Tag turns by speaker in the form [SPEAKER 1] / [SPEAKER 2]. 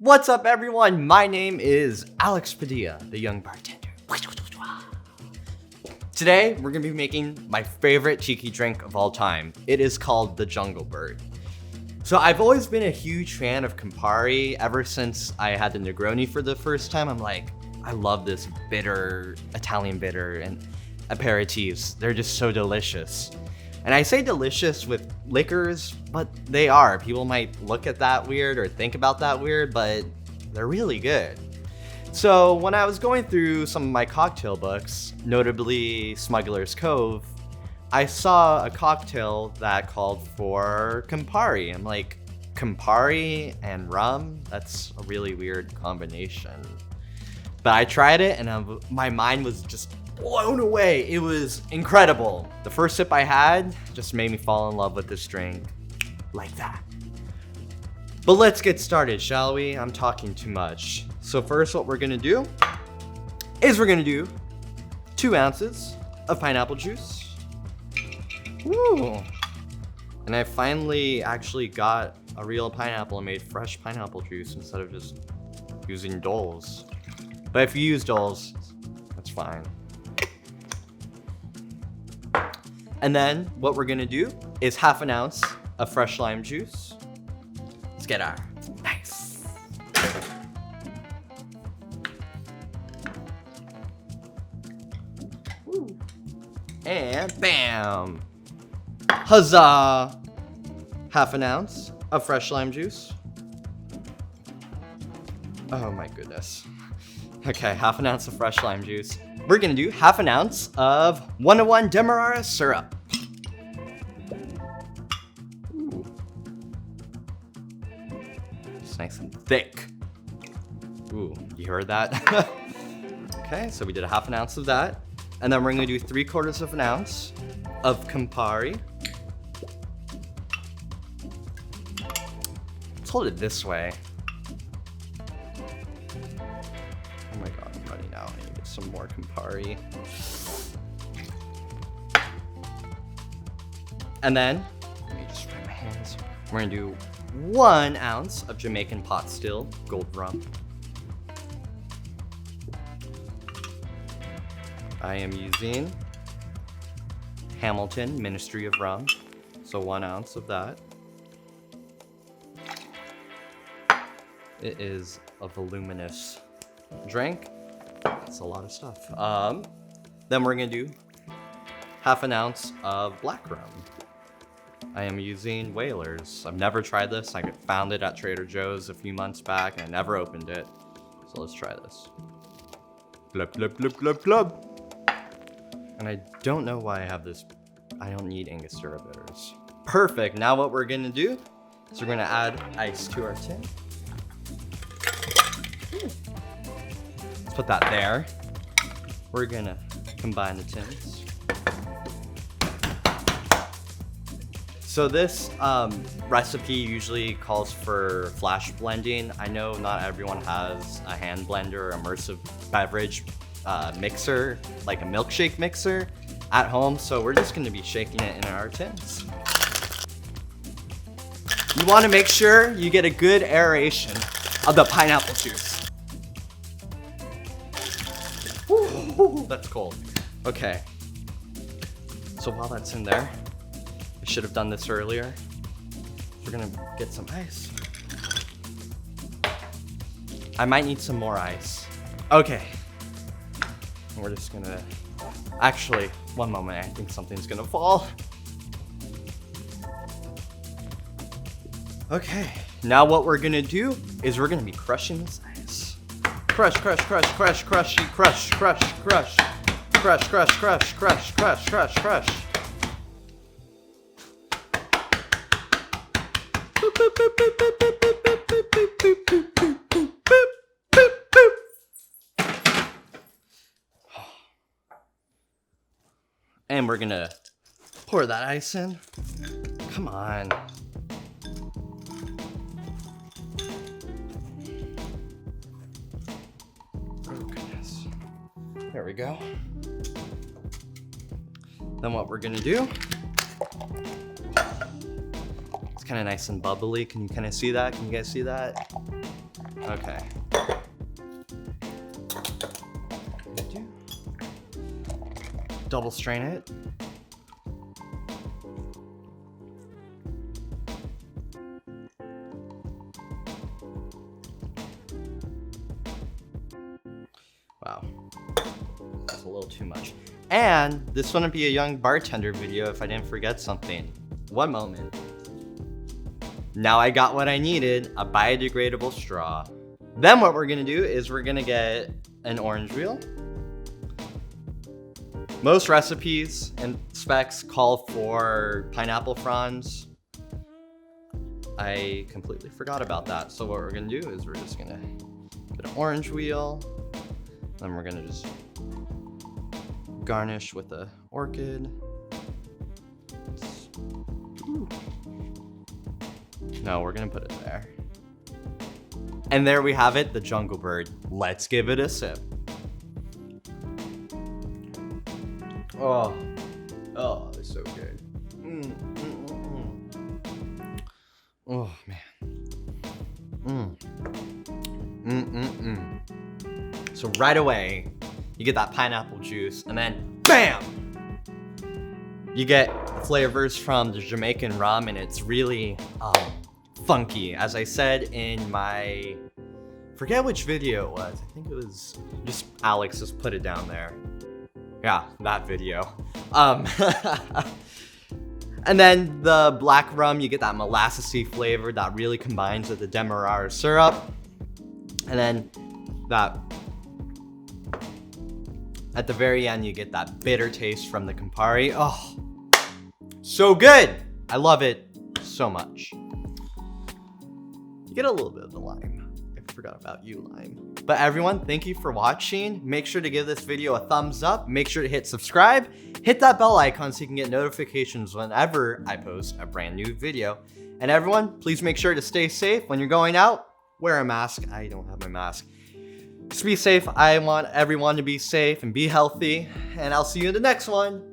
[SPEAKER 1] What's up, everyone? My name is Alex Padilla, the young bartender. Today, we're gonna be making my favorite tiki drink of all time. It is called the Jungle Bird. So I've always been a huge fan of Campari. Ever since I had the Negroni for the first time, I'm like, I love this bitter, Italian bitter and aperitifs. They're just so delicious. And I say delicious with liquors, but they are. People might look at that weird or think about that weird, but they're really good. So when I was going through some of my cocktail books, notably Smuggler's Cove, I saw a cocktail that called for Campari. I'm like, Campari and rum? That's a really weird combination. But I tried it and my mind was just blown away. It was incredible. The first sip I had just made me fall in love with this drink like that. But let's get started, shall we? I'm talking too much. So first what we're gonna do is we're gonna do 2 ounces of pineapple juice. Woo! And I finally actually got a real pineapple and made fresh pineapple juice instead of just using Dole's. But if you use Dole's, that's fine. And then what we're gonna do is 1/2 ounce of fresh lime juice. Let's get our nice. Woo. And bam! Huzzah! 1/2 ounce of fresh lime juice. Oh my goodness. Okay, 1/2 ounce of fresh lime juice. We're gonna do 1/2 ounce of 101 Demerara Syrup. Ooh. It's nice and thick. Ooh, you heard that? Okay, so we did 1/2 ounce of that. And then we're gonna do 3/4 ounce of Campari. Let's hold it this way. Oh my god, I'm running out. I need to get some more Campari. And then, let me just wrap my hands. We're gonna do 1 ounce of Jamaican pot still, gold rum. I am using Hamilton Ministry of Rum, so 1 ounce of that. It is a voluminous drink. That's a lot of stuff. Then we're gonna do 1/2 ounce of Black Rum. I am using Whalers. I've never tried this. I found it at Trader Joe's a few months back and I never opened it. So let's try this. Glub, glub, glub, glub, glub. And I don't know why I have this. I don't need Angostura bitters. Perfect. Now what we're gonna do is we're gonna add ice to our tin. Let's put that there. We're gonna combine the tins. So this recipe usually calls for flash blending. I know not everyone has a hand blender or immersive beverage mixer, like a milkshake mixer at home, so we're just gonna be shaking it in our tins. You wanna make sure you get a good aeration of the pineapple juice. Ooh, that's cold. Okay. So while that's in there, I should have done this earlier. We're gonna get some ice. I might need some more ice. Okay. We're just gonna, actually, one moment, I think something's gonna fall. Okay, now what we're gonna do is we're gonna be crushing this ice. Crush, crush, crush, crush, crushy, crush, crush, crush. Crush, crush, crush, crush, crush, crush, crush. Boop, boop, boop, boop, boop, boop, boop, boop, boop, boop, boop, boop, boop, boop, boop, boop. And we're gonna pour that ice in. Come on. Oh goodness. There we go. Then what we're gonna do is kind of nice and bubbly. Can you kind of see that? Can you guys see that? Okay. Double strain it. Wow, that's a little too much. And this wouldn't be a young bartender video if I didn't forget something. One moment. Now I got what I needed, a biodegradable straw. Then what we're gonna do is we're gonna get an orange wheel. Most recipes and specs call for pineapple fronds. I completely forgot about that. So what we're gonna do is we're just gonna get an orange wheel. Then we're gonna just garnish with the orchid. No, we're gonna put it there. And there we have it, the Jungle Bird. Let's give it a sip. Oh, it's so good. Oh man. So right away, you get that pineapple juice, and then bam! You get the flavors from the Jamaican rum, and it's really funky. As I said in my, forget which video it was. I think it was just Alex just put it down there. Yeah, that video. And then the black rum, you get that molassesy flavor that really combines with the Demerara syrup. And then that, at the very end, you get that bitter taste from the Campari. Oh, so good. I love it so much. You get a little bit of the lime. I forgot about you, lime. But everyone, thank you for watching. Make sure to give this video a thumbs up. Make sure to hit subscribe. Hit that bell icon so you can get notifications whenever I post a brand new video. And everyone, please make sure to stay safe when you're going out. Wear a mask. I don't have my mask. Just be safe. I want everyone to be safe and be healthy. And I'll see you in the next one.